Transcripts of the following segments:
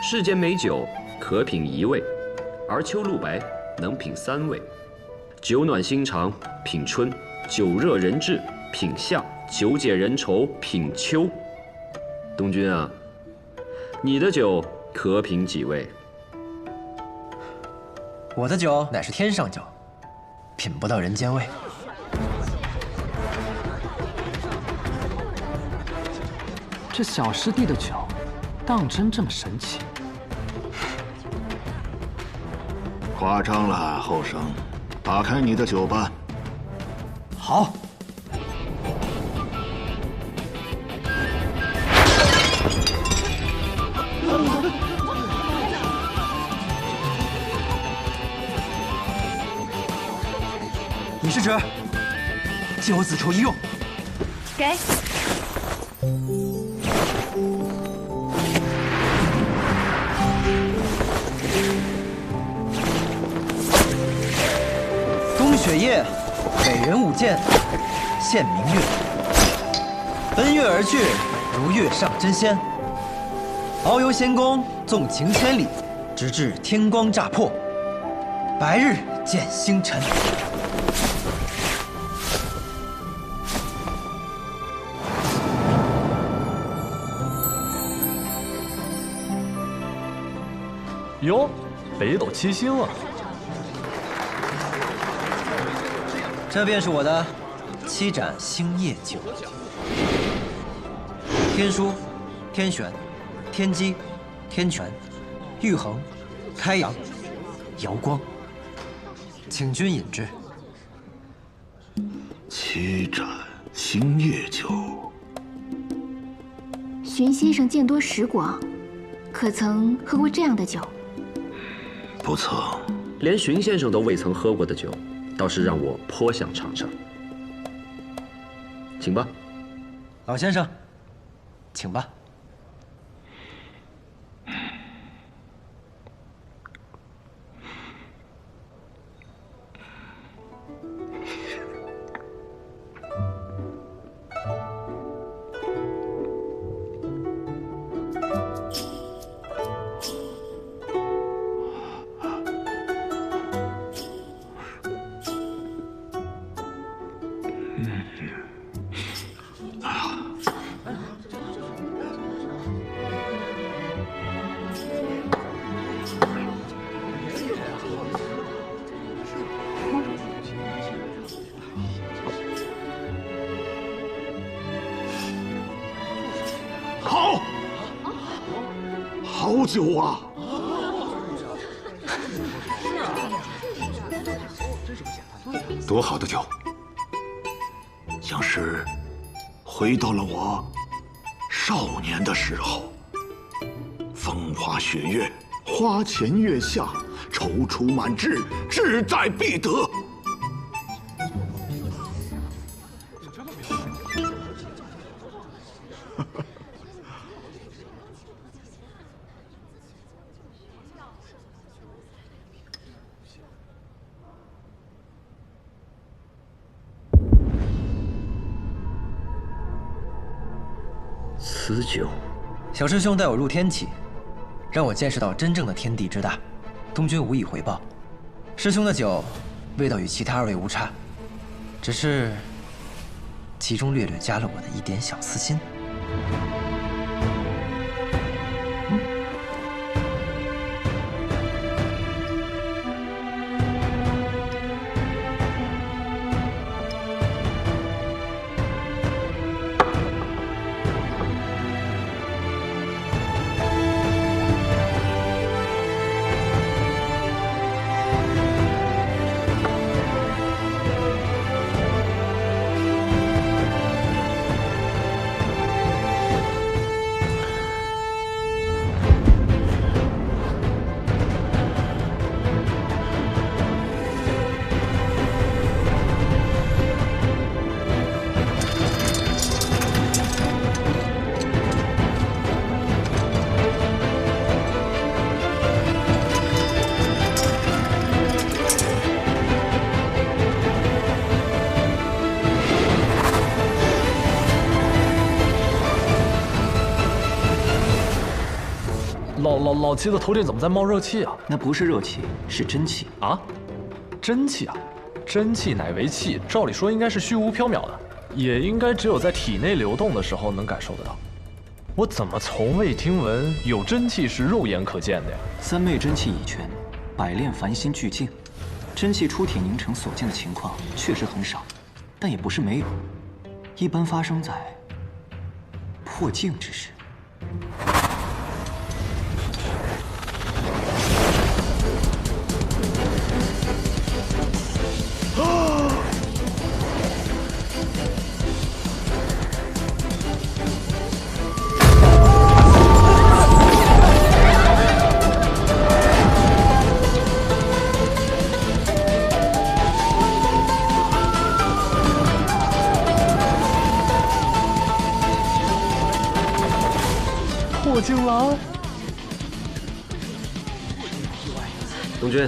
世间美酒可品一味，而秋露白能品3味。酒暖心肠品春，酒热人志品夏，酒解人愁品秋。东君啊，你的酒可品几味？我的酒乃是天上酒，品不到人间味。这小师弟的酒，当真这么神奇？夸张了，后生，打开你的酒吧。好。李师侄，借我子绸一用。给。冬雪夜，美人舞剑，现明月。奔月而去，如月上真仙。遨游仙宫，纵情千里，直至天光乍破，白日见星辰。哟，北斗七星啊！这便是我的7盏星夜酒。天枢、天璇、天机、天权、玉衡、开阳、瑶光，请君饮之。7盏星夜酒。荀先生见多识广，可曾喝过这样的酒？不曾。连荀先生都未曾喝过的酒，倒是让我颇想尝尝。请吧。老先生，请吧。好，好酒啊！多好的酒，像是回到了我少年的时候。风花雪月，花前月下，踌躇满志，志在必得。此酒，小师兄带我入天启，让我见识到真正的天地之大。东君无以回报。师兄的酒，味道与其他2位无差，只是其中略略加了我的一点小私心。老七的头顶怎么在冒热气啊？那不是热气，是真气。啊，真气啊！真气乃为气，照理说应该是虚无缥缈的，也应该只有在体内流动的时候能感受得到。我怎么从未听闻有真气是肉眼可见的呀？三昧真气已全，百炼凡心俱净，真气出体凝成所见的情况确实很少，但也不是没有，一般发生在破境之时。破镜郎，东君，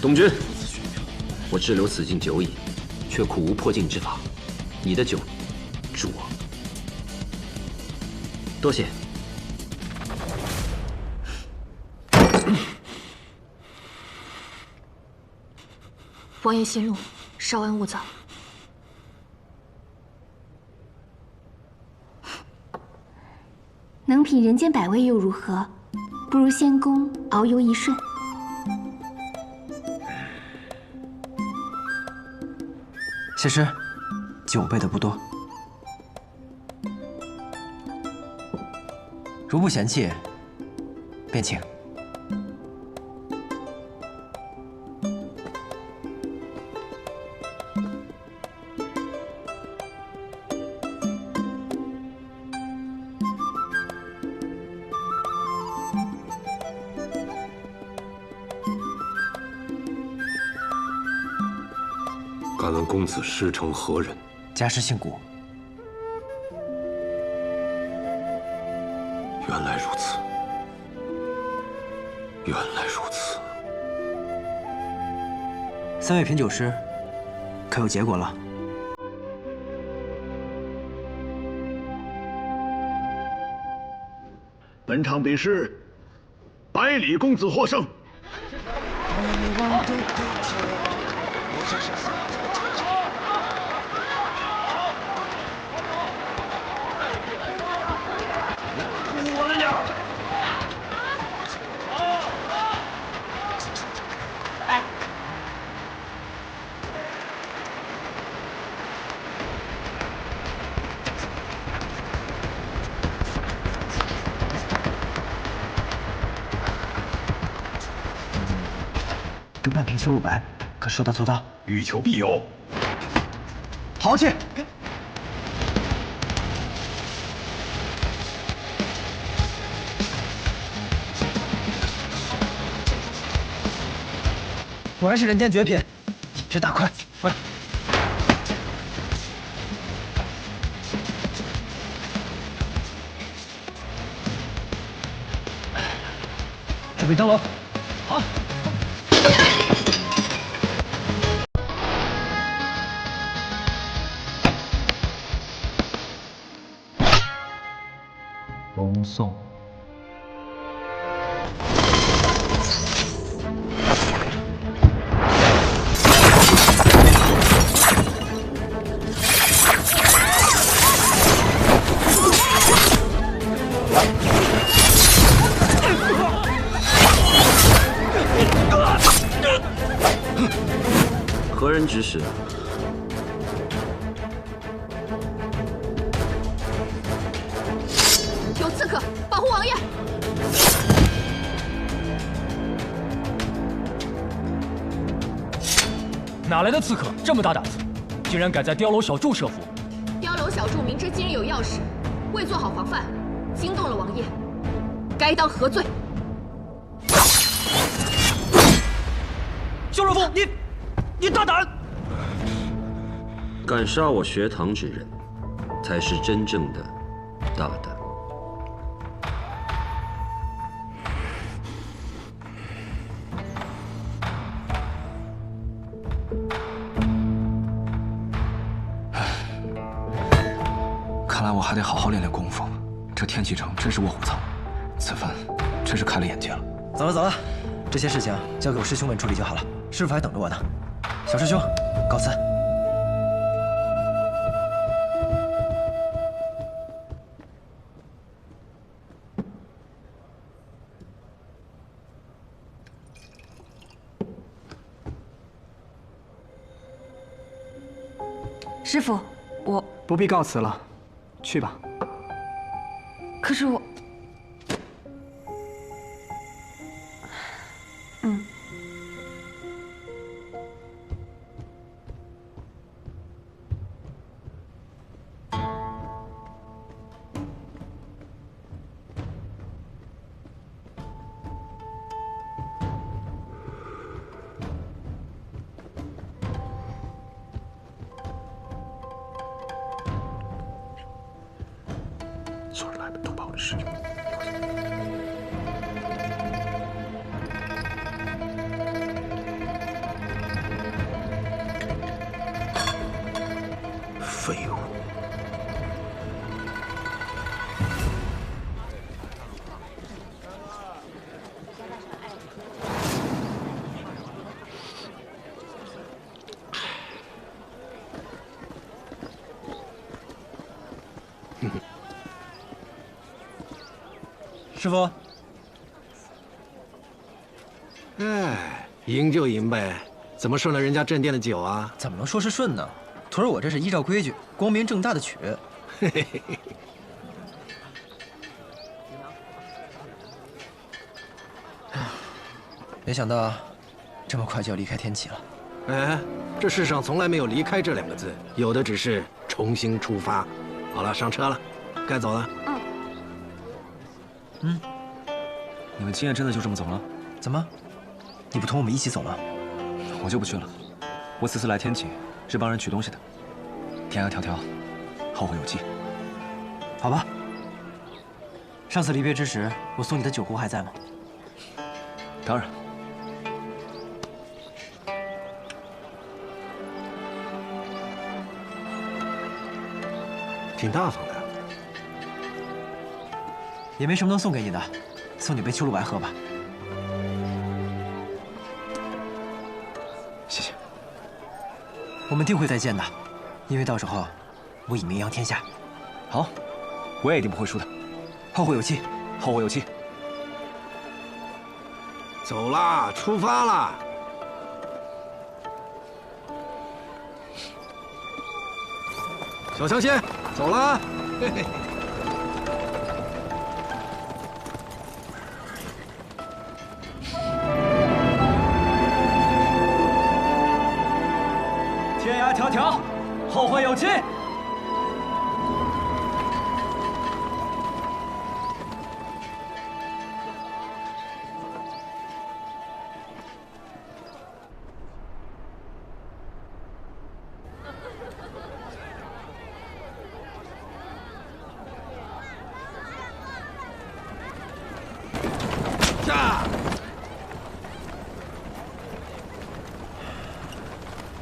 东君，我滞留此境久矣，却苦无破境之法。你的酒，助我。多谢。王爷息怒，稍安勿躁。能品人间百味又如何？不如仙宫遨游一瞬。谢师，酒备的不多，如不嫌弃，便请。敢问公子师承何人？家师姓古。原来如此，原来如此。三位品酒师，可有结果了？本场比试，百里公子获胜。这半瓶收500，可说到做到？欲求必有。豪气！果然是人间绝品，一只大块，快！准备登楼。好。恭送。何人指使？有刺客，保护王爷！哪来的刺客这么大胆子，竟然敢在碉楼小筑设伏？碉楼小筑明知今日有要事，未做好防范，惊动了王爷，该当何罪？萧若风，你大胆！敢杀我学堂之人，才是真正的大胆。看来我还得好好练练功夫。这天启城真是卧虎藏，此番真是开了眼界了。走了走了，这些事情交给我师兄们处理就好了。师傅还等着我呢。小师兄，告辞。师傅，我不必告辞了，去吧。可是我，所有人来都把我的师兄。废物！师傅，哎，赢就赢呗，怎么顺了人家镇店的酒啊？怎么能说是顺呢？徒儿我这是依照规矩，光明正大的取。嘿嘿嘿嘿。没想到，这么快就要离开天启了。哎，这世上从来没有离开这两个字，有的只是重新出发。好了，上车了，该走了。你们今夜真的就这么走了？怎么？你不同我们一起走吗？我就不去了。我此次来天启是帮人取东西的。天涯迢迢，后会有期。好吧。上次离别之时，我送你的酒壶还在吗？当然。挺大方的。也没什么能送给你的，送你杯秋露白喝吧。谢谢。我们定会再见的，因为到时候我已名扬天下。好，我也一定不会输的。后会有期，后会有期。走啦，出发啦！小强先走啦。嘿嘿。天涯迢迢，后会有期。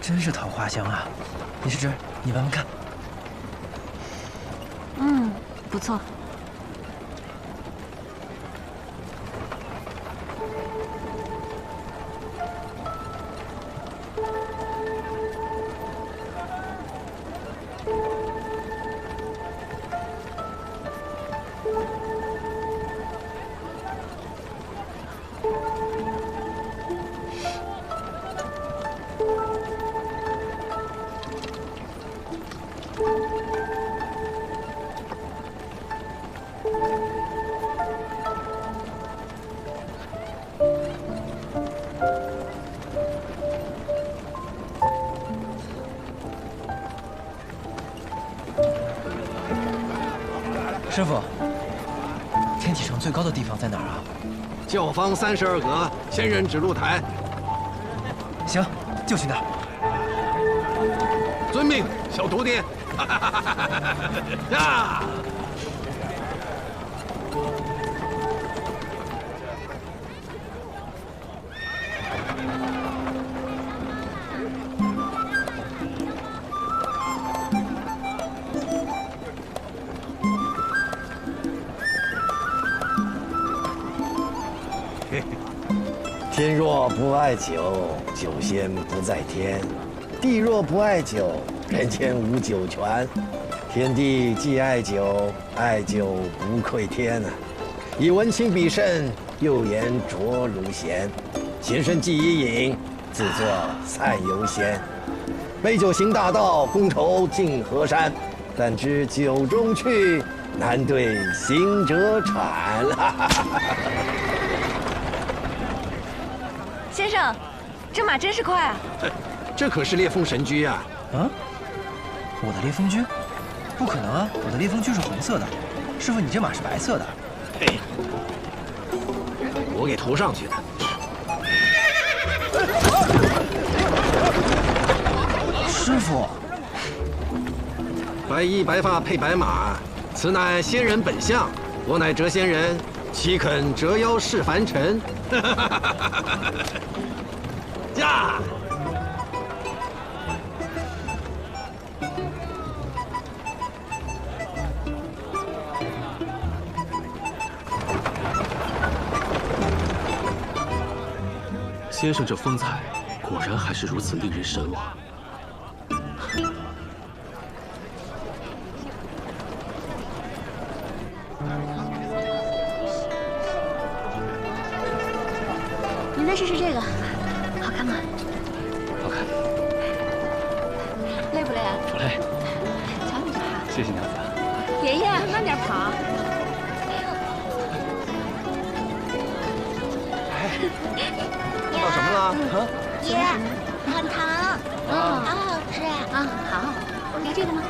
真是桃花香啊！李师侄，你慢慢看。不错。师傅，天启城最高的地方在哪儿啊？教坊32阁，仙人指路台。行，就去那儿。遵命，小徒弟。呀！天若不爱酒，酒仙不在天；地若不爱酒，人间无酒泉。天地既爱酒，爱酒不愧天啊！以文清比肾，又言浊如咸。贤身既已饮，自作菜犹鲜。杯酒行大道，觥筹尽河山。但知酒中趣，难对行者喘。先生，这马真是快啊！这可是烈风神驹啊！啊？我的烈风驹？不可能啊！我的烈风驹是红色的。师傅，你这马是白色的。嘿，我给涂上去的。师傅，白衣白发配白马，此乃仙人本相。我乃谪仙人，岂肯折腰事凡尘？驾！先生这风采，果然还是如此令人神往。您再试试这个，好看吗？好看。累不累啊？不累。瞧你这哈。谢谢娘子。爷爷，慢点跑。到什么了？啊？爷，软糖，好好吃啊！好，要这个吗？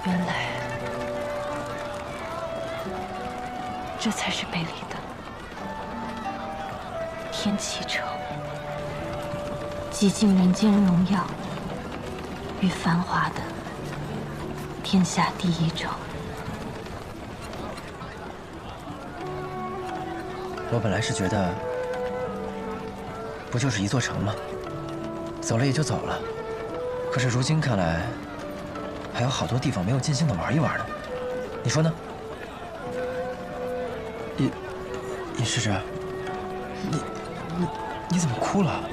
原来这才是北里的天启城，极尽人间荣耀与繁华的天下第一城。我本来是觉得，不就是一座城吗？走了也就走了。可是如今看来，还有好多地方没有尽兴的玩一玩呢。你说呢？尹师侄，你怎么哭了？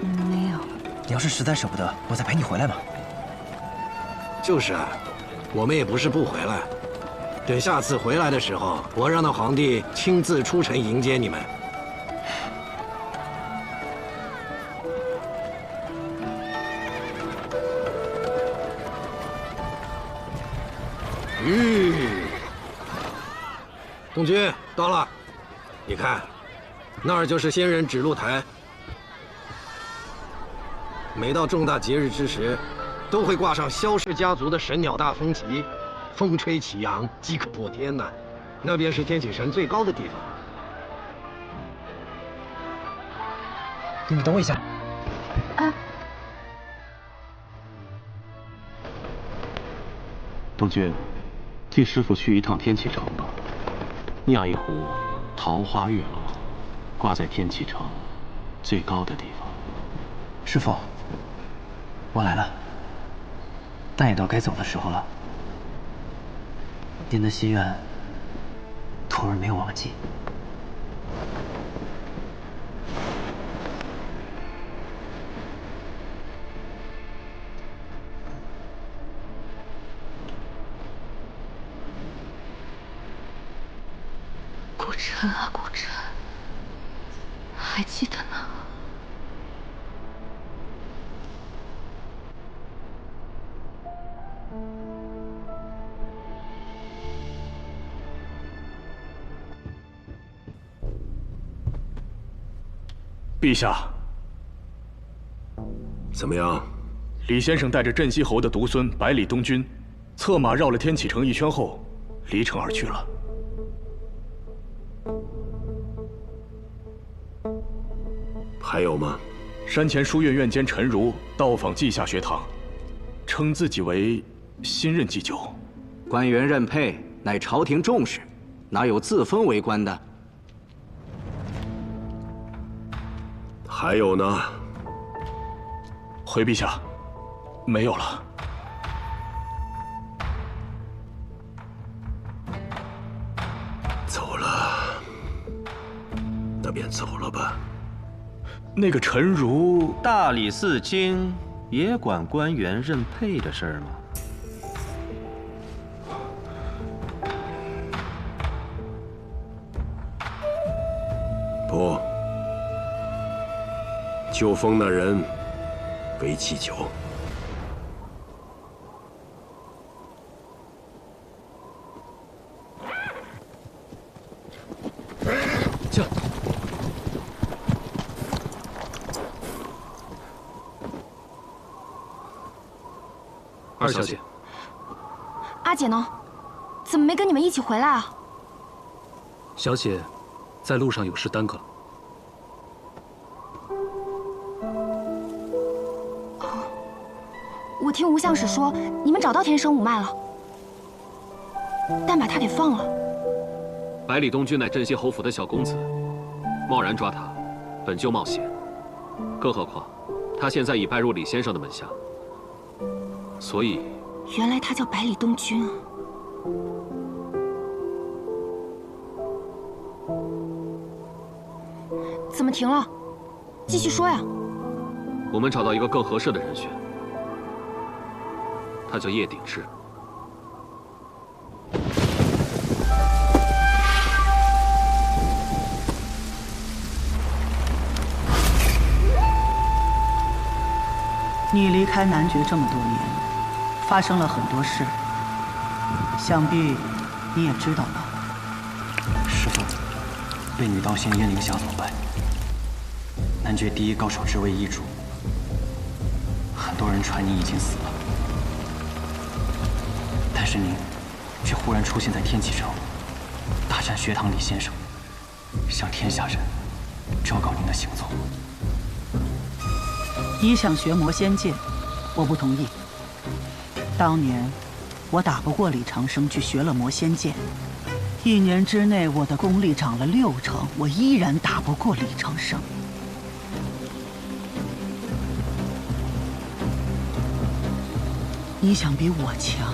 没有。你要是实在舍不得，我再陪你回来嘛。就是啊，我们也不是不回来。等下次回来的时候，我让那皇帝亲自出城迎接你们。东君到了，你看，那儿就是仙人指路台。每到重大节日之时，都会挂上萧氏家族的神鸟大风旗，风吹起扬，即可破天呐。那便是天启城最高的地方。你等我一下。东君，替师傅去一趟天启城吧。酿一壶桃花月落，挂在天启城最高的地方。师傅，我来了，但也到该走的时候了。您的心愿，徒儿没有忘记。顾辰啊，顾辰，还记得呢？陛下，怎么样？李先生带着镇西侯的独孙百里东军，策马绕了天启城一圈后，离城而去了。还有吗？山前书院院监陈如到访稷下学堂，称自己为新任祭酒。官员任配乃朝廷重视，哪有自封为官的？还有呢？回陛下，没有了。走了，那便走了吧。那个陈如，大理寺卿也管官员认配的事儿吗？不，就封那人为祭酒。驾！二小姐，阿姐呢？怎么没跟你们一起回来啊？小姐，在路上有事耽搁了。我听吴相使说，你们找到天生五脉了，但把他给放了。百里东君乃镇西侯府的小公子，贸然抓他，本就冒险。更何况，他现在已拜入李先生的门下，所以……原来他叫百里东君啊！怎么停了？继续说呀！我们找到一个更合适的人选，他叫叶鼎志。你离开男爵这么多年，发生了很多事，想必你也知道吧？师父，被女道仙燕灵霞所败，男爵第一高手之位易主，很多人传你已经死了，但是您却忽然出现在天启城，大战学堂李先生，向天下人昭告您的行踪。你想学魔仙剑，我不同意。当年我打不过李长生，去学了魔仙剑。1年之内，我的功力涨了6成，我依然打不过李长生。你想比我强，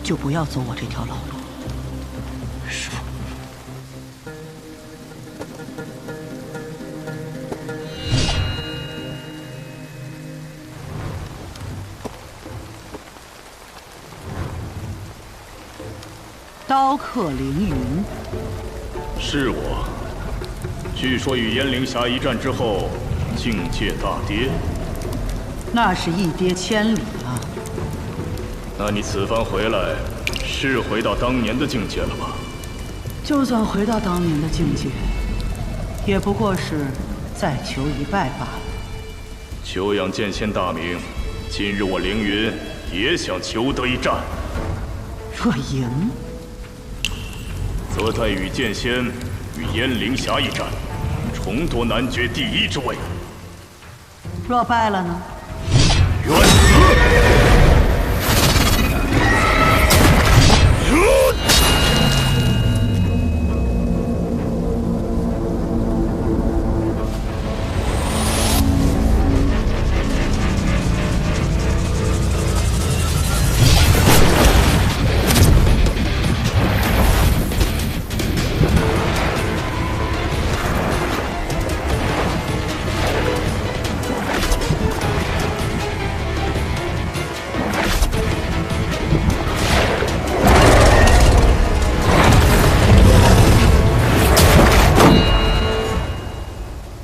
就不要走我这条老路。师父。刀客凌云，是我。据说与燕灵霞一战之后，境界大跌。那是一跌千里啊！那你此番回来，是回到当年的境界了吧？就算回到当年的境界，也不过是再求一败罢了。久仰剑仙大名，今日我凌云也想求得一战。若赢，则待与剑仙与燕灵霞一战，重夺男爵第1之位。若败了呢？冤死！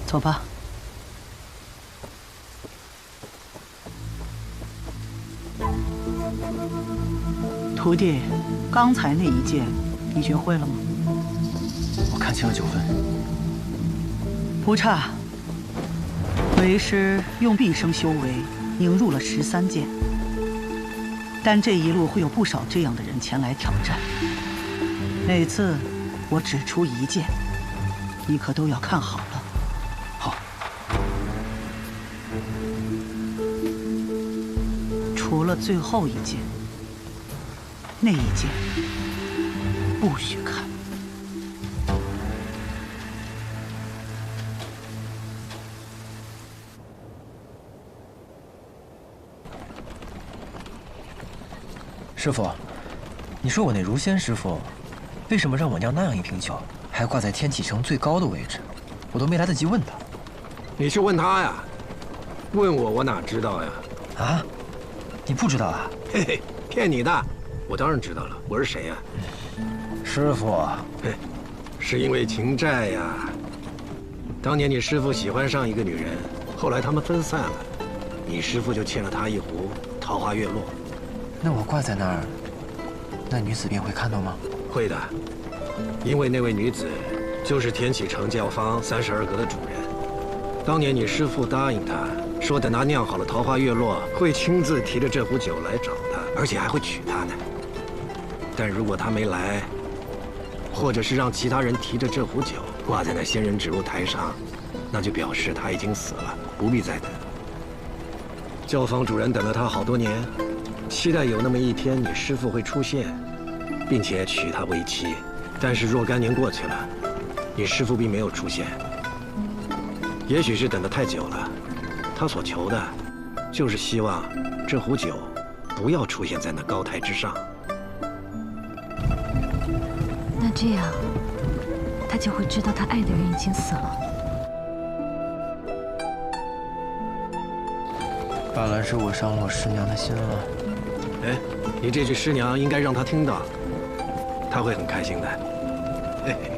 走吧。徒弟，刚才那一剑，你学会了吗？我看清了9分，不差。为师用毕生修为凝入了13剑，但这一路会有不少这样的人前来挑战。每次我只出1剑，你可都要看好了。好。除了最后1剑，那一剑不许看。师傅，你说我那如仙师傅，为什么让我酿那样一瓶酒，还挂在天启城最高的位置？我都没来得及问他。你去问他呀，问我哪知道呀？啊？你不知道啊？嘿嘿，骗你的，我当然知道了。我是谁呀？师傅，嘿，是因为情债呀。当年你师傅喜欢上一个女人，后来他们分散了，你师傅就欠了她一壶桃花月落。那我挂在那儿，那女子便会看到吗？会的，因为那位女子就是天启城教坊32阁的主人。当年你师父答应他说，等他酿好了桃花月落，会亲自提着这壶酒来找他，而且还会娶她呢。但如果他没来，或者是让其他人提着这壶酒挂在那仙人指路台上，那就表示他已经死了，不必再等。教坊主人等了他好多年，期待有那么一天你师父会出现，并且娶她为妻。但是若干年过去了，你师父并没有出现。也许是等得太久了，他所求的，就是希望这壶酒不要出现在那高台之上。那这样，他就会知道他爱的人已经死了。罢然是我伤了我师娘的心了。哎，你这句师娘应该让她听到，她会很开心的。嘿嘿。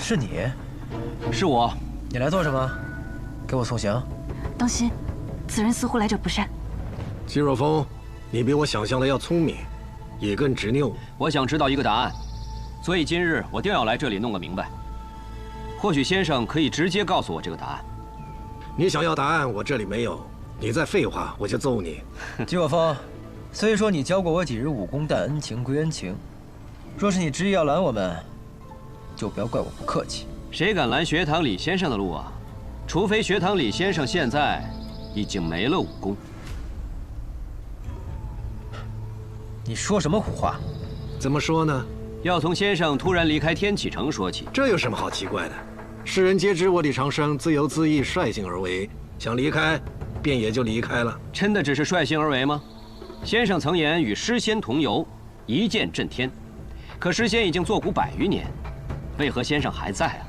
是你？是我。你来做什么？给我送行。当心，此人似乎来者不善。季若风，你比我想象的要聪明，也更执拗。我想知道一个答案，所以今日我定要来这里弄个明白。或许先生可以直接告诉我这个答案。你想要答案，我这里没有。你再废话，我就揍你。季若风，虽说你教过我几日武功，但恩情归恩情。若是你执意要拦我们，就不要怪我不客气。谁敢拦学堂李先生的路啊？除非学堂李先生现在已经没了武功。你说什么胡话？怎么说呢？要从先生突然离开天启城说起。这有什么好奇怪的？世人皆知我李长生自由自意，率性而为，想离开，便也就离开了。真的只是率性而为吗？先生曾言与诗仙同游，一剑震天。可诗仙已经坐古100余年，为何先生还在啊？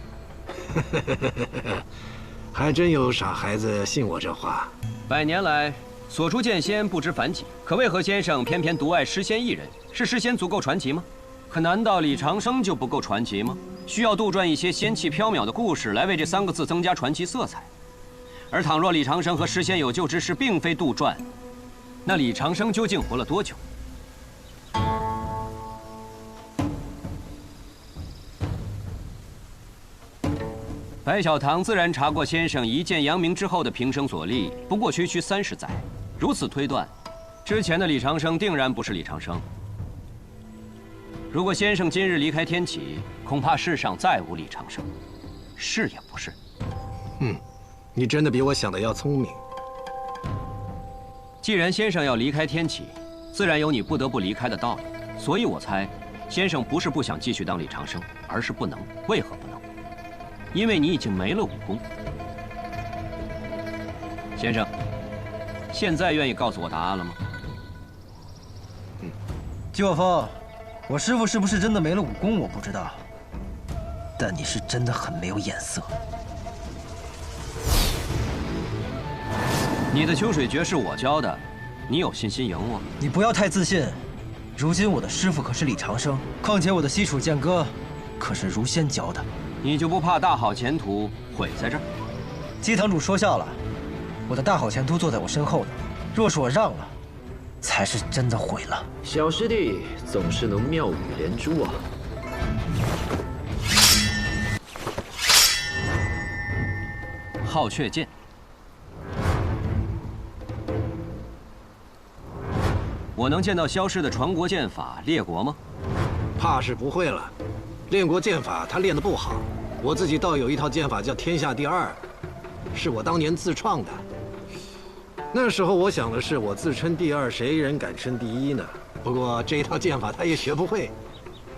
还真有傻孩子信我这话。100年来，所出剑仙不知凡几，可为何先生偏偏独爱诗仙一人？是诗仙足够传奇吗？可难道李长生就不够传奇吗？需要杜撰一些仙气缥缈的故事来为这3个字增加传奇色彩。而倘若李长生和诗仙有救之事并非杜撰，那李长生究竟活了多久？白小堂自然查过先生一剑扬名之后的平生所历，不过区区30载。如此推断，之前的李长生定然不是李长生。如果先生今日离开天启，恐怕世上再无李长生。是也不是？你真的比我想的要聪明。既然先生要离开天启，自然有你不得不离开的道理。所以我猜，先生不是不想继续当李长生，而是不能。为何不能？因为你已经没了武功。先生，现在愿意告诉我答案了吗？季若风，我师父是不是真的没了武功我不知道，但你是真的很没有眼色。你的秋水诀是我教的，你有信心赢我？你不要太自信。如今我的师父可是李长生，况且我的西楚剑歌可是如仙教的。你就不怕大好前途毁在这儿？姬堂主说笑了，我的大好前途坐在我身后呢。若是我让了，才是真的毁了。小师弟总是能妙语连珠啊！好雀剑，我能见到消失的传国剑法列国吗？怕是不会了。练过剑法，他练得不好。我自己倒有一套剑法叫天下第二，是我当年自创的。那时候我想的是，我自称第二，谁人敢称第一呢？不过这一套剑法他也学不会，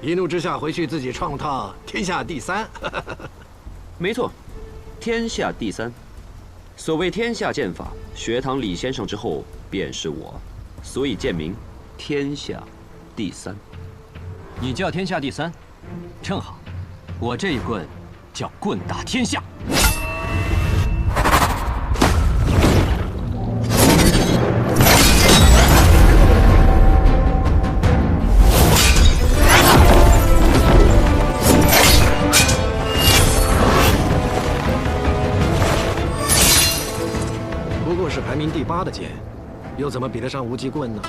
一怒之下回去自己创套天下第三。没错，天下第三。所谓天下剑法，学堂李先生之后便是我，所以剑名天下第三。你叫天下第三，正好，我这一棍叫棍打天下。不过是排名第8的剑，又怎么比得上无极棍呢？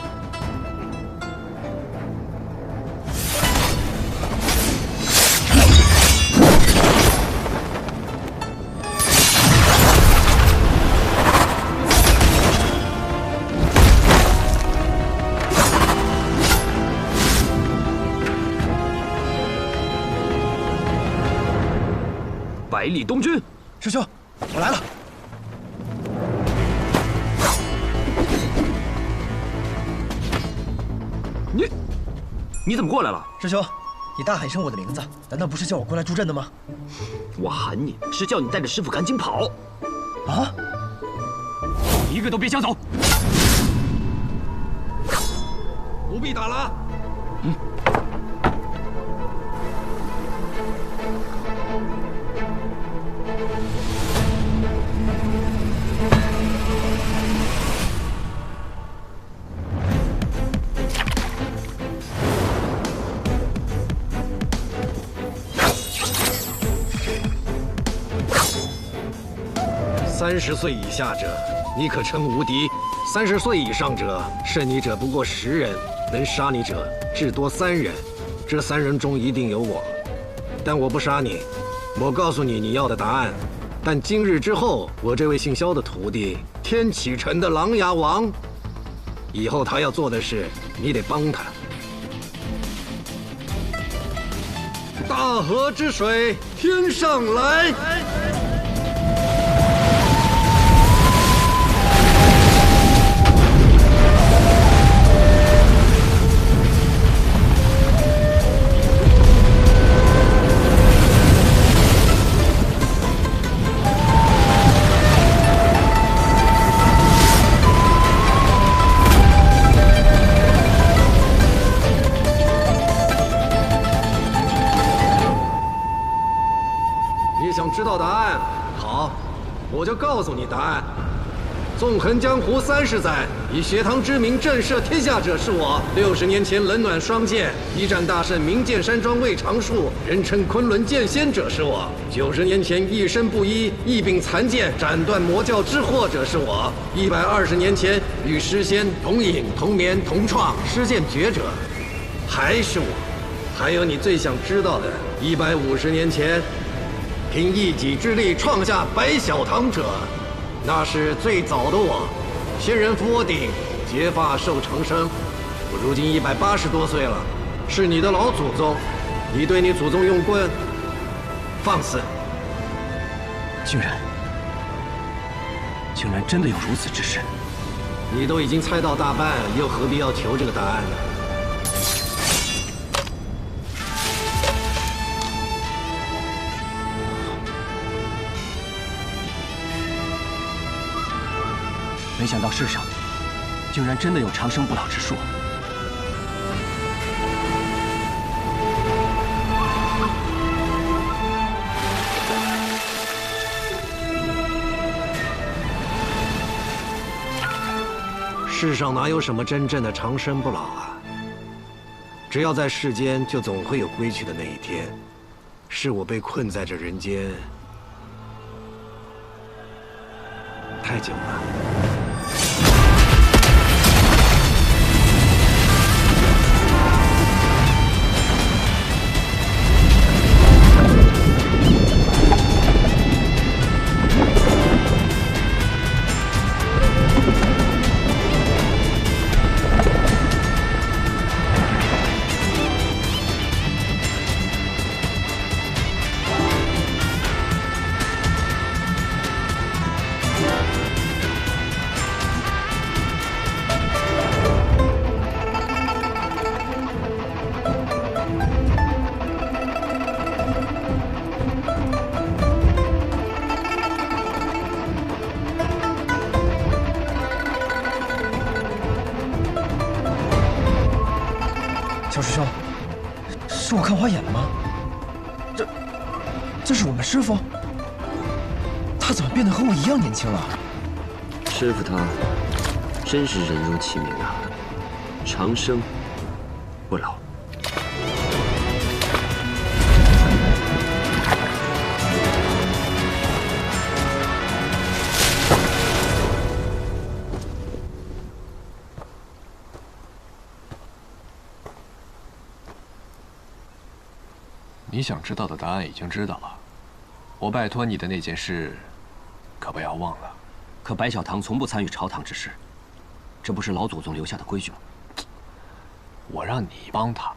百里东军，师兄，我来了。你怎么过来了？师兄，你大喊一声我的名字，难道不是叫我过来助阵的吗？我喊你是叫你带着师傅赶紧跑。啊！一个都别想走！不必打了。30岁以下者，你可称无敌；30岁以上者，胜你者不过10人，能杀你者至多3人。这3人中一定有我，但我不杀你。我告诉你你要的答案，但今日之后，我这位姓萧的徒弟，天启城的琅琊王，以后他要做的事，你得帮他。大河之水天上来。知道答案，好，我就告诉你答案。纵横江湖30载，以学堂之名震慑天下者是我。60年前冷暖双剑，一战大胜名剑山庄魏长树，人称昆仑剑仙者是我。90年前一身不衣，一柄残剑斩断魔教之祸者是我。120年前与诗仙同饮同眠同创，施剑绝者还是我。还有你最想知道的，150年前凭一己之力创下白小堂者，那是最早的我。仙人扶我顶，结发受长生。我如今180多岁了，是你的老祖宗。你对你祖宗用棍放肆！竟然真的有如此之事！你都已经猜到大半，又何必要求这个答案呢？没想到世上竟然真的有长生不老之术。世上哪有什么真正的长生不老啊？只要在世间，就总会有归去的那一天。是我被困在这人间太久了。乔师兄，是我看花眼了吗？这是我们师傅，他怎么变得和我一样年轻了？师傅他真是人如其名啊，长生不老。你想知道的答案已经知道了，我拜托你的那件事，可不要忘了。可白小棠从不参与朝堂之事，这不是老祖宗留下的规矩吗？我让你帮他，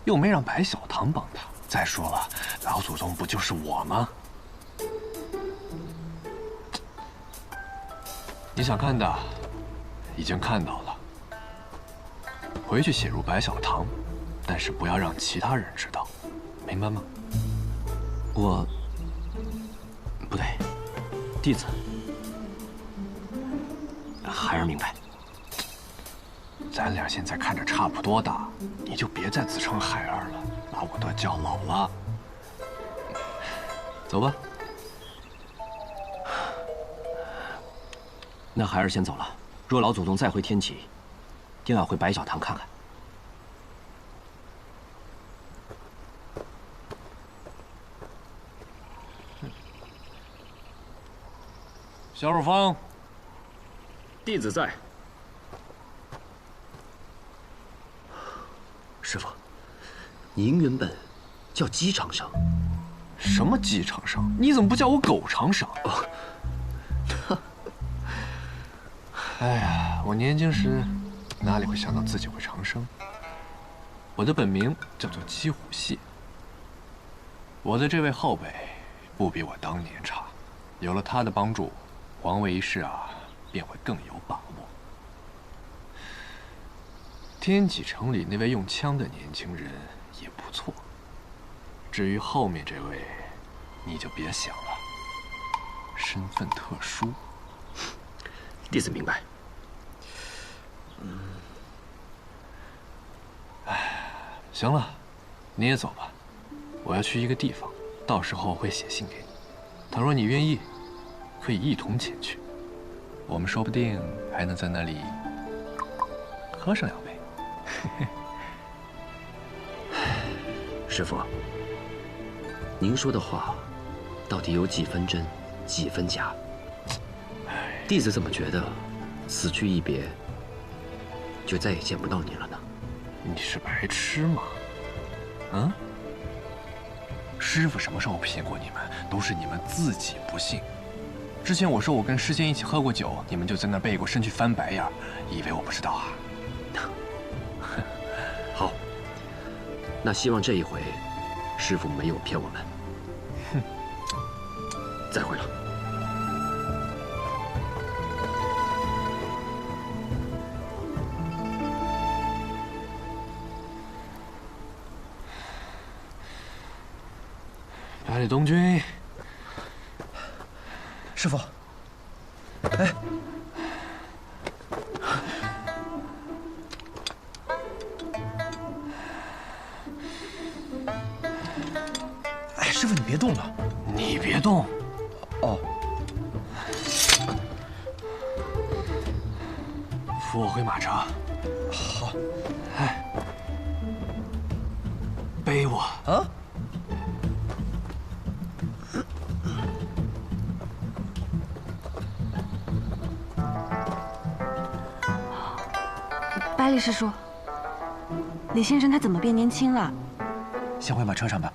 又没让白小棠帮他。再说了，老祖宗不就是我吗？你想看的，已经看到了。回去写入白小棠，但是不要让其他人知道。明白吗？我不对，弟子孩儿明白。咱俩现在看着差不多大，你就别再自称孩儿了，把我都叫老了。走吧。那孩儿先走了。若老祖宗再回天启，定要回白小棠看看。小乳芳，弟子在。师傅，您原本叫鸡长生。什么鸡长生？你怎么不叫我狗长生？哎呀，我年轻时哪里会想到自己会长生？我的本名叫做姬虎蟹。我的这位后辈不比我当年差，有了他的帮助。皇位一事啊，便会更有把握。天启城里那位用枪的年轻人也不错。至于后面这位，你就别想了，身份特殊。弟子明白。行了，你也走吧，我要去一个地方，到时候会写信给你。倘若你愿意，可以一同前去，我们说不定还能在那里喝上2杯。师父，您说的话，到底有几分真，几分假？弟子怎么觉得，此去一别，就再也见不到你了呢？你是白痴吗？嗯？师父什么时候骗过你们？都是你们自己不信。之前我说我跟师仙一起喝过酒，你们就在那背过身去翻白眼，以为我不知道啊？好，那希望这一回，师父没有骗我们。哼，再会了。百里东君。师傅，哎，哎，师傅你别动了，你别动。哦。扶我回马车。好。哎，背我。啊？百里师叔，李先生他怎么变年轻了？先回马车上吧。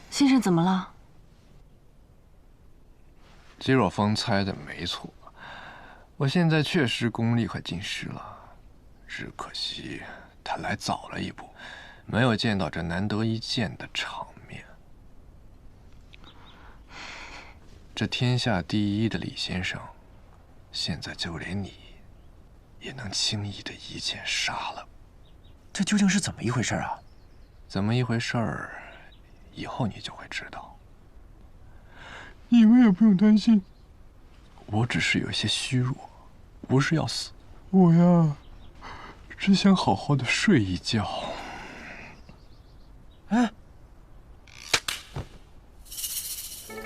先生怎么了？姬若风猜的没错，我现在确实功力快尽失了，只可惜他来早了一步，没有见到这难得一见的场面。这天下第一的李先生，现在就连你也能轻易的一剑杀了。这究竟是怎么一回事啊？怎么一回事儿？以后你就会知道。你们也不用担心，我只是有些虚弱，不是要死，我呀，只想好好的睡一觉。哎，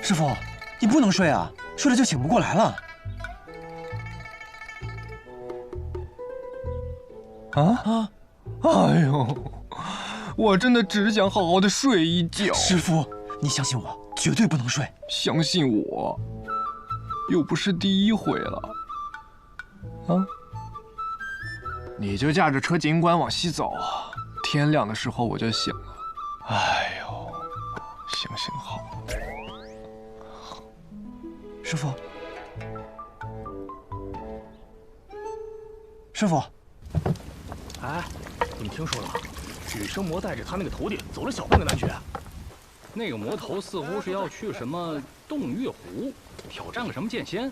师傅，你不能睡啊，睡了就醒不过来了。啊！哎呦，我真的只想好好的睡一觉。师傅，你相信我，绝对不能睡。相信我，又不是第一回了。啊！你就驾着车尽管往西走，天亮的时候我就醒了。哎呦，行行好。师傅，师傅。哎，你们听说了？羽生魔带着他那个徒弟走了小半个南绝。那个魔头似乎是要去什么洞月湖，挑战个什么剑仙。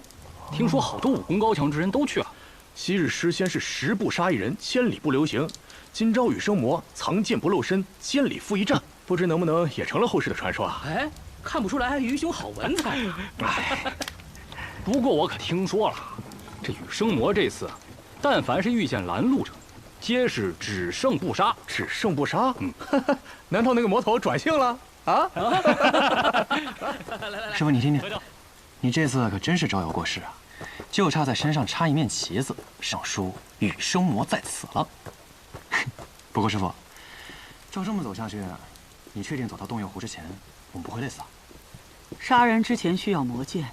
听说好多武功高强之人都去了。昔日诗仙是10步杀一人，千里不留行。今朝羽生魔藏剑不露身，千里赴一战，不知能不能也成了后世的传说啊？哎，看不出来于兄好文采。不过我可听说了，这羽生魔这次，但凡是遇见拦路者，皆是只胜不杀。只胜不杀？难道那个魔头转性了啊？师傅，你听听，你这次可真是招摇过市啊！就差在身上插一面旗子，上书“羽生魔在此”了。不过师傅，照这么走下去，你确定走到洞月湖之前，我们不会累死啊？杀人之前需要魔剑。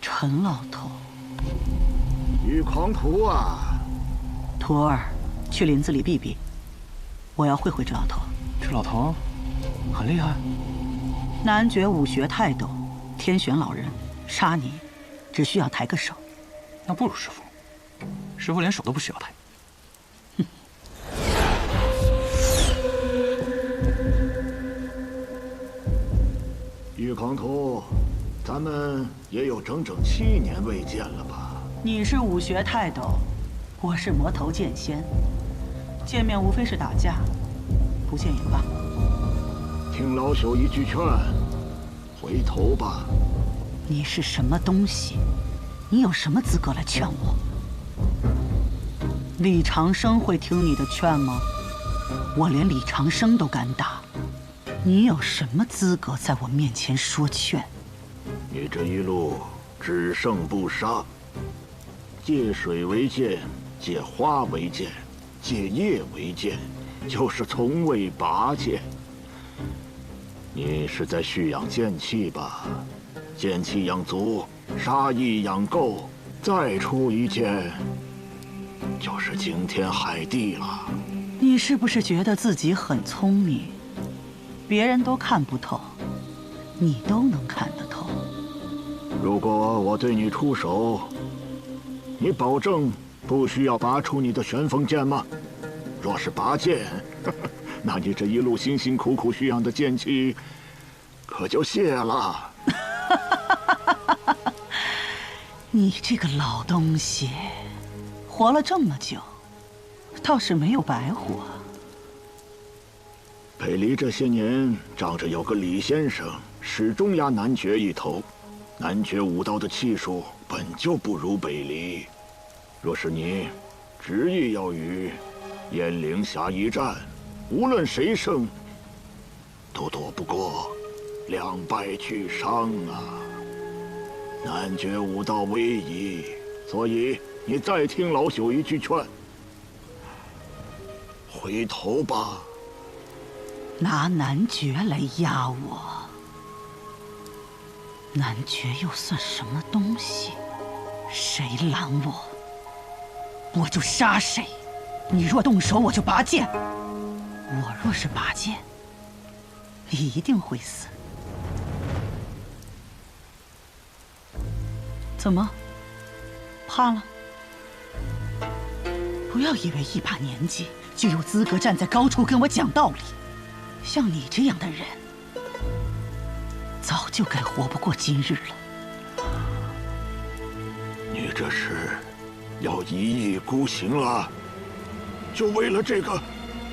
陈老头，羽狂徒啊！徒儿，去林子里避避，我要会会这老头。这老头很厉害。南绝武学泰斗，天选老人，杀你只需要抬个手。那不如师傅，师傅连手都不需要抬。羽狂徒，咱们也有整整7年未见了吧？你是武学泰斗，我是魔头剑仙，见面无非是打架，不见也罢。听老朽一句劝，回头吧。你是什么东西？你有什么资格来劝我？李长生会听你的劝吗？我连李长生都敢打，你有什么资格在我面前说劝？你这一路只胜不杀，借水为剑，借花为剑，借叶为剑，就是从未拔剑。你是在蓄养剑气吧？剑气养足，杀意养够，再出一剑，就是惊天海地了。你是不是觉得自己很聪明？别人都看不透，你都能看得透。如果我对你出手，你保证不需要拔出你的旋风剑吗？若是拔剑，那你这一路辛辛苦苦蓄养的剑气，可就泄了。你这个老东西，活了这么久，倒是没有白活。北离这些年仗着有个李先生，始终压南绝一头。南绝武道的气数本就不如北离，若是你执意要与燕陵峡一战，无论谁胜，都躲不过两败俱伤啊！南绝武道危矣，所以你再听老朽一句劝，回头吧。拿南绝来压我，南绝又算什么东西？谁拦我，我就杀谁。你若动手，我就拔剑。我若是拔剑，一定会死。怎么，怕了？不要以为一把年纪就有资格站在高处跟我讲道理。像你这样的人，早就该活不过今日了。这是要一意孤行了？就为了这个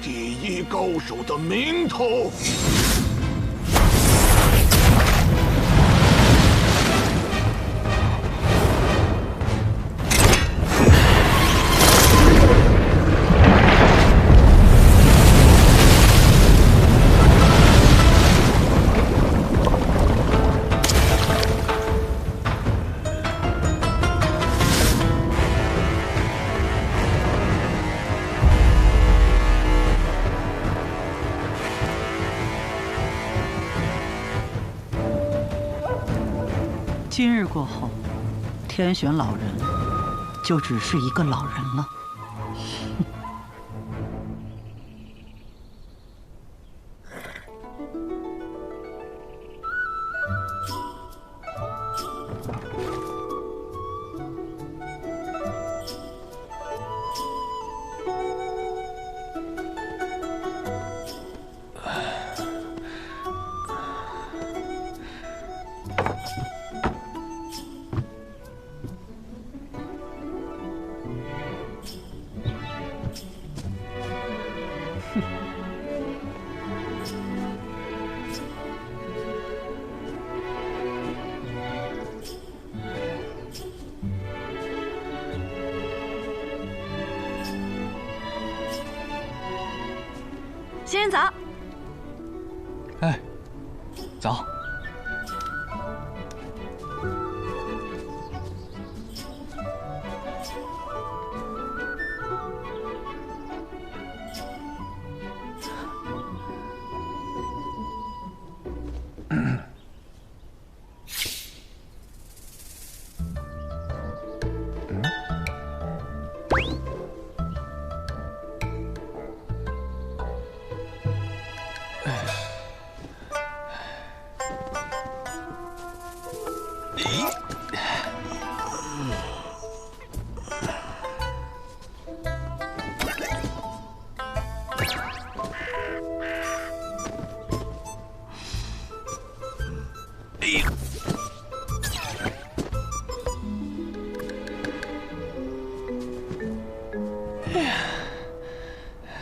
第一高手的名头？今日过后，天选老人就只是一个老人了。仙人早。哎，早。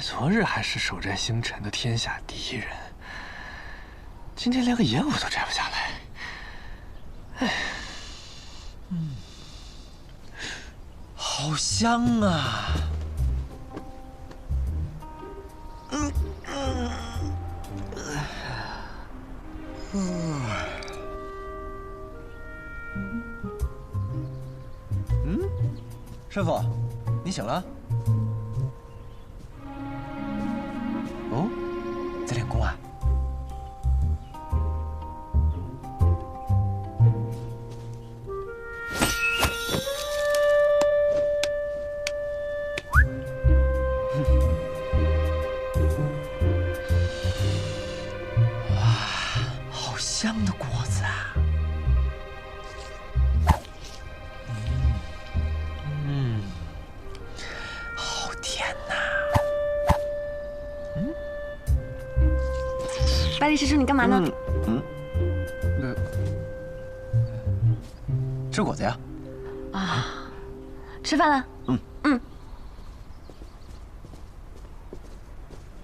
昨日还是守寨星辰的天下第一人，今天连个野武都摘不下来。哎，好香啊！师傅，你醒了？哦，在练功啊？哇，好香的果子啊！好甜呐！百里师叔，你干嘛呢？吃果子呀。啊，吃饭了。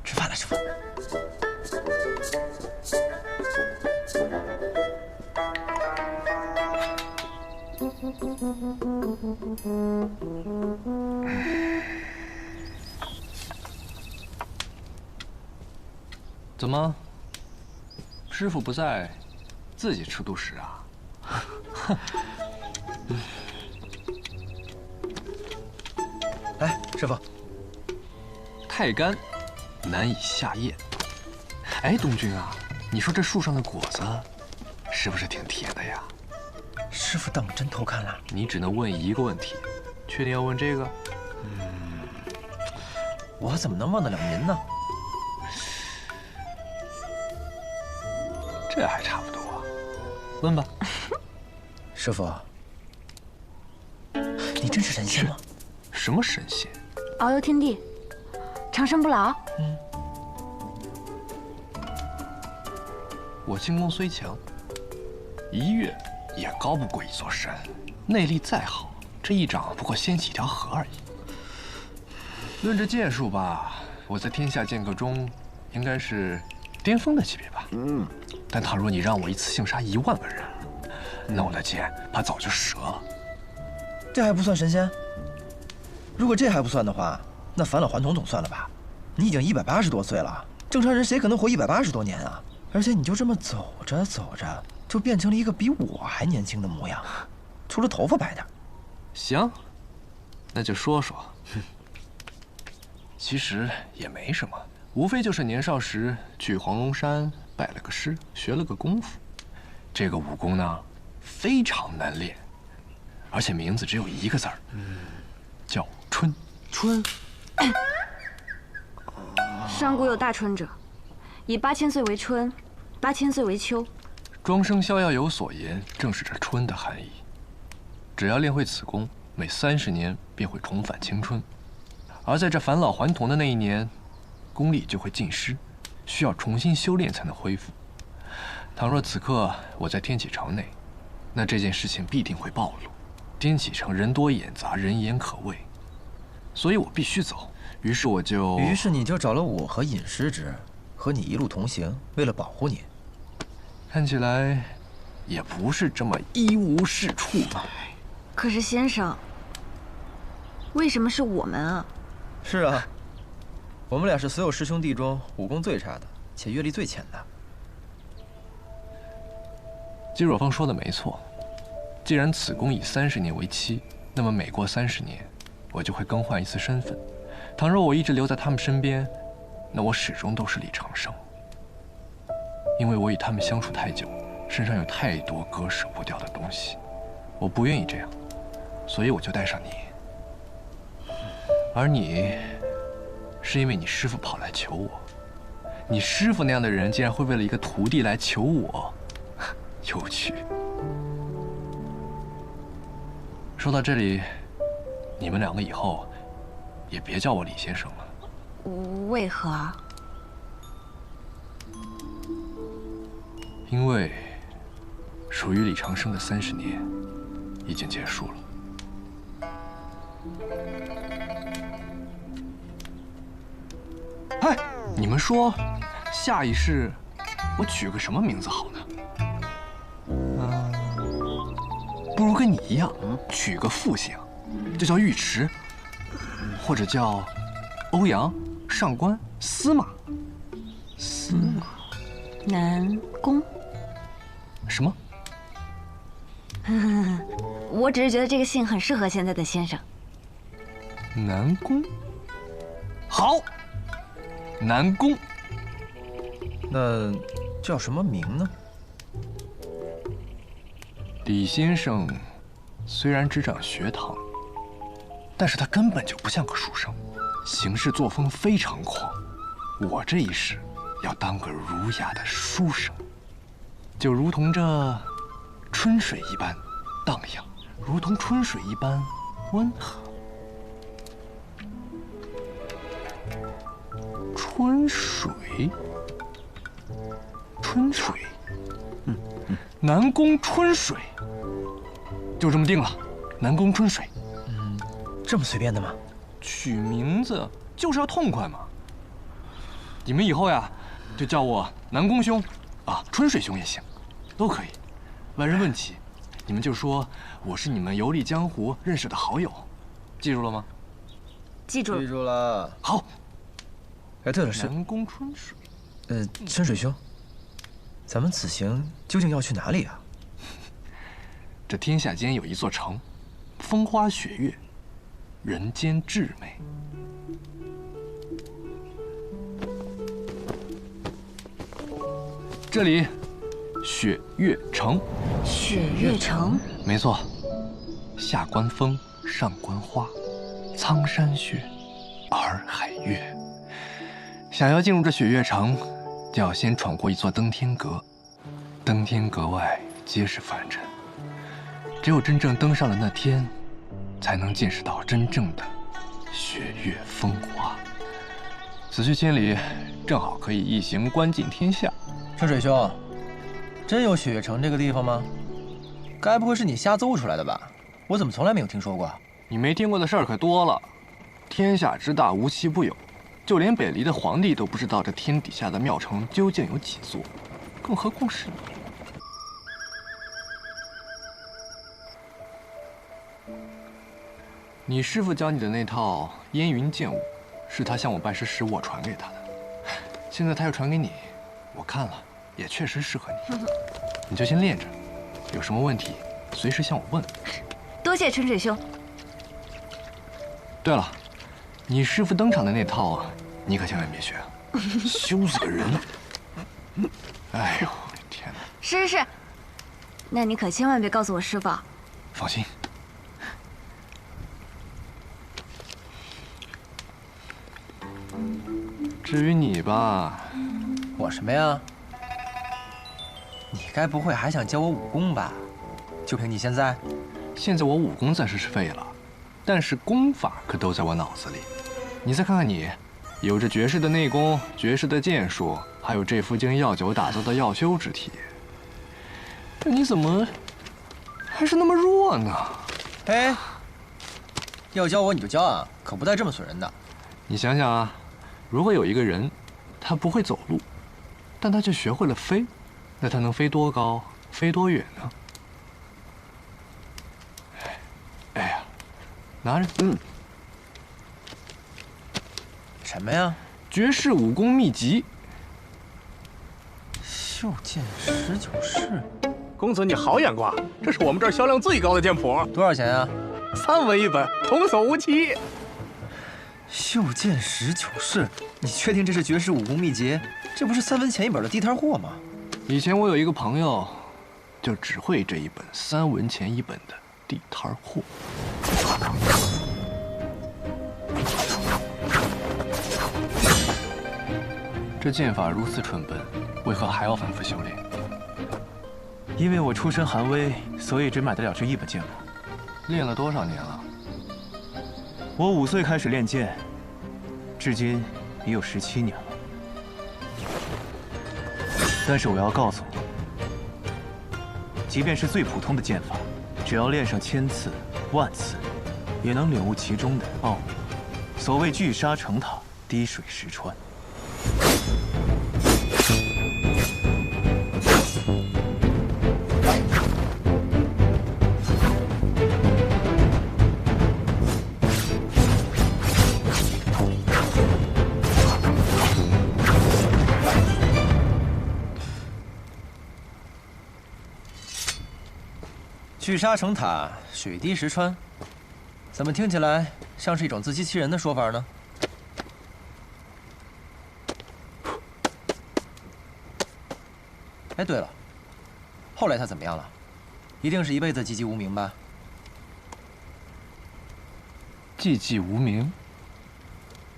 吃饭了，师傅。怎么，师傅不在，自己吃独食啊？来，师傅。太干，难以下咽。哎，东君啊，你说这树上的果子，是不是挺甜的呀？师傅当真偷看了？你只能问一个问题，确定要问这个？我怎么能忘得了您呢？这还差不多啊，问吧。师傅，你真是神仙吗？什么神仙？遨游天地，长生不老。我轻功虽强，一跃也高不过一座山。内力再好，这一掌不过掀起一条河而已。论这剑术吧，我在天下剑客中应该是巅峰的级别吧。但倘若你让我一次性杀1万个人，那我的剑怕早就折了。这还不算神仙？如果这还不算的话，那返老还童总算了吧？你已经180多岁了，正常人谁可能活180多年啊？而且你就这么走着走着，就变成了一个比我还年轻的模样，除了头发白点。行，那就说说。其实也没什么，无非就是年少时去黄龙山拜了个师，学了个功夫。这个武功呢，非常难练，而且名字只有1个字儿，叫春。春。上古有大春者，以8000岁为春，8000岁为秋。庄生逍遥有所言，正是这春的含义。只要练会此功，每30年便会重返青春。而在这返老还童的那一年，功力就会尽失，需要重新修炼才能恢复。倘若此刻我在天启城内，那这件事情必定会暴露。天启城人多眼杂，人言可畏，所以我必须走。于是你就找了我和尹师侄，和你一路同行，为了保护你。看起来也不是这么一无是处嘛。可是先生，为什么是我们啊？是啊，我们俩是所有师兄弟中武功最差的，且阅历最浅的。季若风说的没错，既然此功以30年为期，那么每过30年，我就会更换一次身份。倘若我一直留在他们身边，那我始终都是李长生。因为我与他们相处太久，身上有太多割舍不掉的东西，我不愿意这样，所以我就带上你。而你，是因为你师父跑来求我。你师父那样的人，竟然会为了一个徒弟来求我，有趣。说到这里，你们2个以后也别叫我李先生了。为何啊？因为属于李长生的30年已经结束了。哎，你们说，下一世我取个什么名字好呢？不如跟你一样，取个复姓，就叫尉迟，或者叫欧阳、上官、司马。司马，南宫。什么？我只是觉得这个姓很适合现在的先生。南宫，好，南宫。那叫什么名呢？李先生虽然执掌学堂，但是他根本就不像个书生，行事作风非常狂。我这一世要当个儒雅的书生，就如同这春水一般荡漾，如同春水一般温和。春水，春水，南宫春水，就这么定了。南宫春水，这么随便的吗？取名字就是要痛快嘛。你们以后呀，就叫我南宫兄，啊，春水兄也行，都可以。外人问起，你们就说我是你们游历江湖认识的好友，记住了吗？记住了。记住了。好。哎，对了，是南宫春水。春水兄，咱们此行究竟要去哪里啊？这天下间有一座城，风花雪月，人间至美。这里，雪月城。雪月城。没错，下观风，上观花，苍山雪，洱海月。想要进入这雪月城，就要先闯过一座登天阁。登天阁外皆是凡尘，只有真正登上了那天，才能见识到真正的雪月风华。此去千里，正好可以一行观尽天下。春水兄，真有雪月城这个地方吗？该不会是你瞎诌出来的吧？我怎么从来没有听说过？你没听过的事儿可多了。天下之大，无奇不有，就连北离的皇帝都不知道这天底下的庙城究竟有几座，更何况是你。你师父教你的那套烟云剑舞，是他向我拜师时我传给他的。现在他又传给你，我看了也确实适合你，你就先练着，有什么问题随时向我问。多谢春水兄。对了，你师父登场的那套，你可千万别学，羞死个人了。哎呦，天哪！是，那你可千万别告诉我师父。放心。至于你吧，我什么呀？你该不会还想教我武功吧？就凭你现在？现在我武功暂时是废了，但是功法可都在我脑子里。你再看看你，有着绝世的内功、绝世的剑术，还有这副经药酒打造的药修之体。但你怎么还是那么弱呢？哎，要教我你就教啊，可不带这么损人的。你想想啊。如果有一个人，他不会走路，但他却学会了飞，那他能飞多高、飞多远呢？哎呀，拿着，什么呀？绝世武功秘籍。袖剑19式。公子你好眼光，这是我们这儿销量最高的剑谱。多少钱啊？3文一本，童叟无欺。袖剑19式，你确定这是绝世武功秘籍？这不是3文钱一本的地摊货吗？以前我有一个朋友，就只会这一本3文钱一本的地摊货。这剑法如此蠢笨，为何还要反复修炼？因为我出身寒微，所以只买得了这一本剑谱。练了多少年了？我5岁开始练剑，至今已有17年了。但是我要告诉你，即便是最普通的剑法，只要练上1000次、10000次，也能领悟其中的奥秘。所谓聚沙成塔，滴水石穿。聚沙成塔，水滴石穿，怎么听起来像是一种自欺欺人的说法呢？哎，对了，后来他怎么样了？一定是一辈子寂寂无名吧？寂寂无名。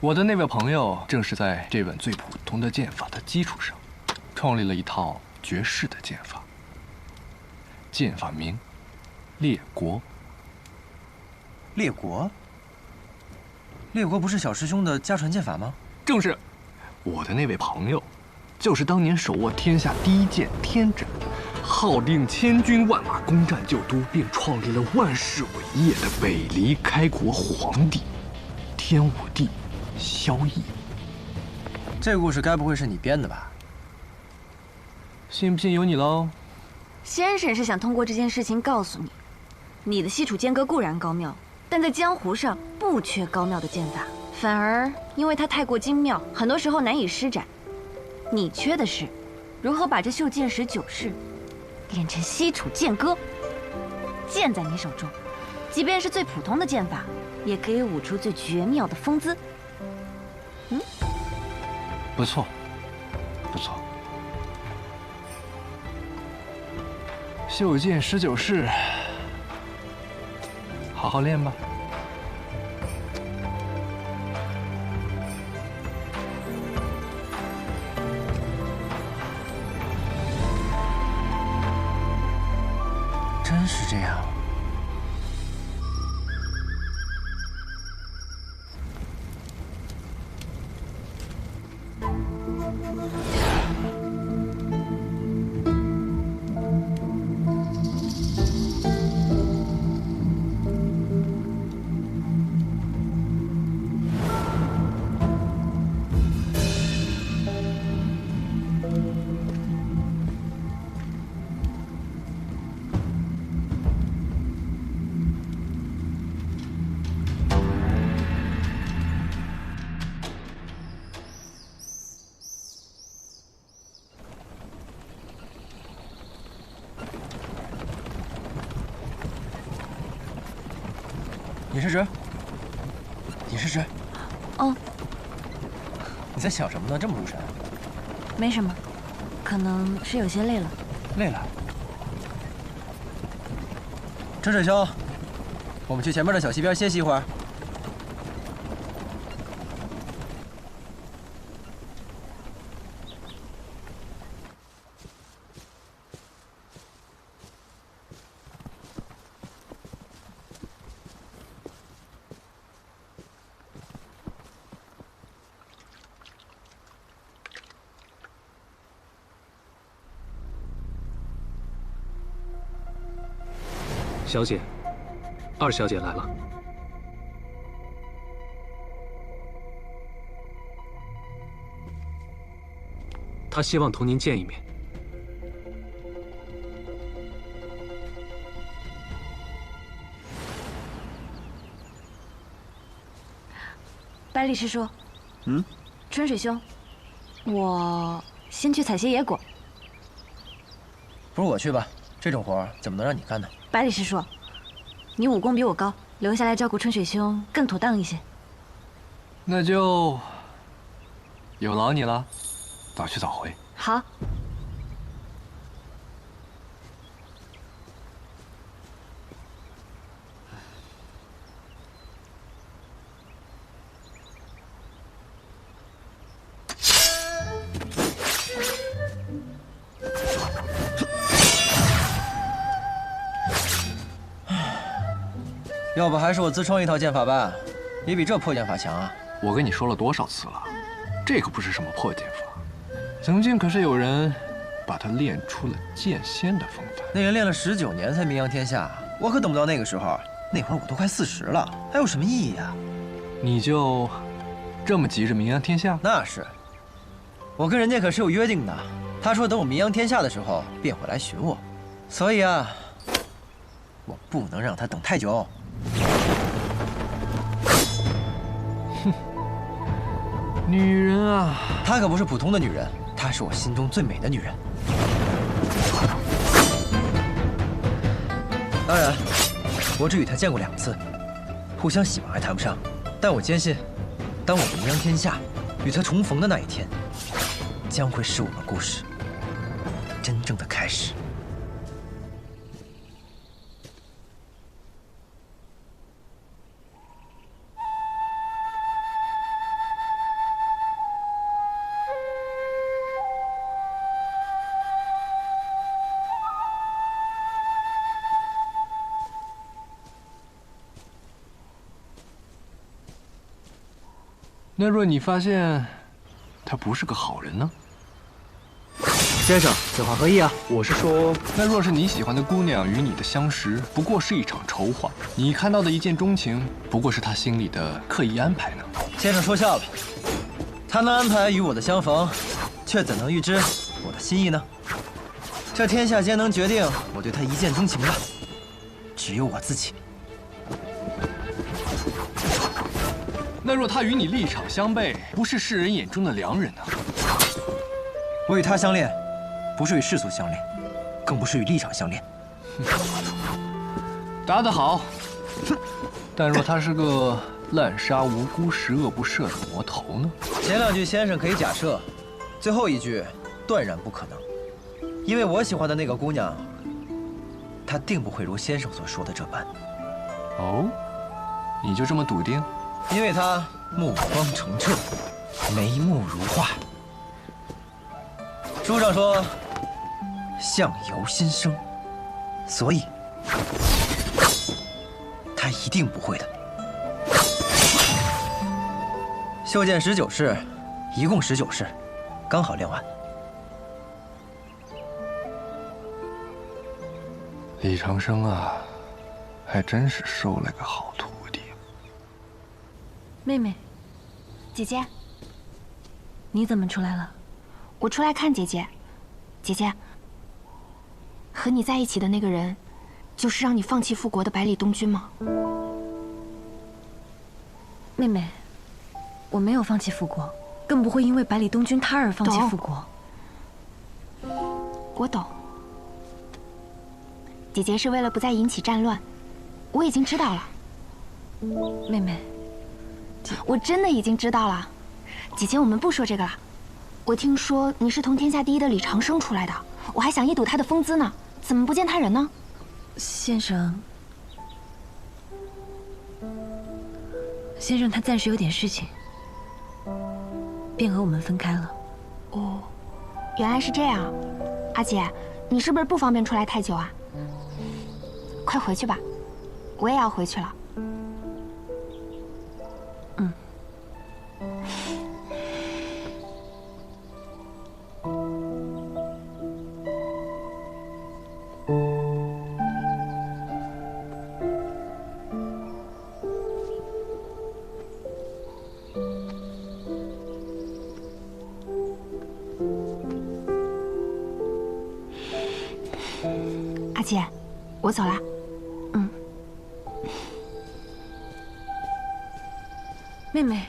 我的那位朋友正是在这本最普通的剑法的基础上，创立了一套绝世的剑法。剑法名列国。列国？列国不是小师兄的家传剑法吗？正是，我的那位朋友，就是当年手握天下第一剑天斩，号令千军万马攻占旧都，并创立了万世伟业的北离开国皇帝天武帝萧绎。这故事该不会是你编的吧？信不信由你喽。先生是想通过这件事情告诉你，你的西楚剑阁固然高妙，但在江湖上不缺高妙的剑法，反而因为它太过精妙，很多时候难以施展。你缺的是如何把这袖剑19式练成西楚剑歌。剑在你手中，即便是最普通的剑法，也可以舞出最绝妙的风姿。不错，不错。袖剑19式，好好练吧。真是这样。尹世直，尹世直，哦，你在想什么呢？这么入神？没什么，可能是有些累了。累了。春水兄，我们去前面的小溪边歇息一会儿。 小姐，二小姐来了。她希望同您见一面。百里师叔，春水兄，我先去采些野果。不如我去吧，这种活怎么能让你干呢？ 百里师叔，你武功比我高，留下来照顾春水兄更妥当一些。那就有劳你了，早去早回。好。要不还是我自创一套剑法吧，也比这破剑法强啊！我跟你说了多少次了，这可不是什么破剑法，曾经可是有人把它练出了剑仙的风范。那人练了19年才名扬天下，我可等不到那个时候。那会儿我都快40了，还有什么意义啊？你就这么急着名扬天下？那是，我跟人家可是有约定的。他说等我名扬天下的时候便会来寻我，所以啊，我不能让他等太久。 哼，女人啊，她可不是普通的女人，她是我心中最美的女人。当然，我只与她见过2次，互相喜欢还谈不上，但我坚信，当我名扬天下，与她重逢的那一天，将会是我们故事真正的开始。 那若你发现他不是个好人呢？先生，此话何意啊？我是说，那若是你喜欢的姑娘与你的相识不过是一场筹划，你看到的一见钟情不过是他心里的刻意安排呢？先生说笑了，他能安排与我的相逢，却怎能预知我的心意呢？这天下间能决定我对他一见钟情的，只有我自己。 那若他与你立场相悖，不是世人眼中的良人呢？我与他相恋，不是与世俗相恋，更不是与立场相恋。答得好。但若他是个滥杀无辜、十恶不赦的魔头呢？前2句先生可以假设，最后1句断然不可能，因为我喜欢的那个姑娘，她定不会如先生所说的这般。哦，你就这么笃定？ 因为他目光澄澈，眉目如画。书上说相由心生，所以他一定不会的。袖剑19式，一共19式，刚好练完。李长生啊，还真是收了个好徒。 妹妹，姐姐，你怎么出来了？我出来看姐姐。姐姐，和你在一起的那个人，就是让你放弃复国的百里东君吗？妹妹，我没有放弃复国，更不会因为百里东君他而放弃复国。我懂。姐姐是为了不再引起战乱，我已经知道了。妹妹，我真的已经知道了。姐姐，我们不说这个了。我听说你是同天下第一的李长生出来的，我还想一睹他的风姿呢，怎么不见他人呢？先生，他暂时有点事情，便和我们分开了。哦，原来是这样。阿姐，你是不是不方便出来太久啊？快回去吧，我也要回去了。嗯。阿姐，我走了。嗯。妹妹，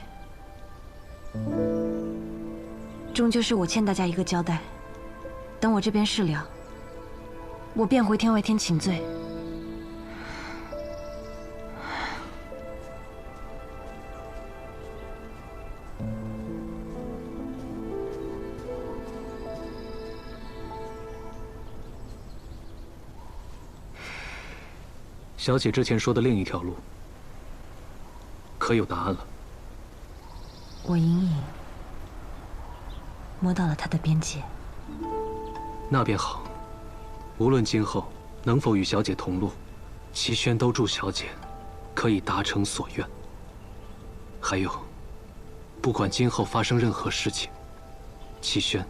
终究是我欠大家一个交代。等我这边事了，我便回天外天请罪。小姐之前说的另一条路，可有答案了？我隐隐摸到了他的边界。那便好。无论今后能否与小姐同路，齐轩都祝小姐可以达成所愿。还有，不管今后发生任何事情，齐轩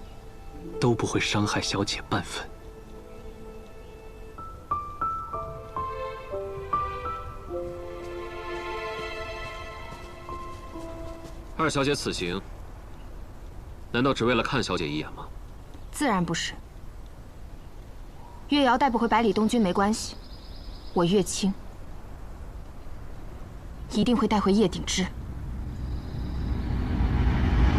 都不会伤害小姐半分。二小姐此行，难道只为了看小姐一眼吗？自然不是。月瑶带不回百里东君没关系，我月清一定会带回叶鼎之。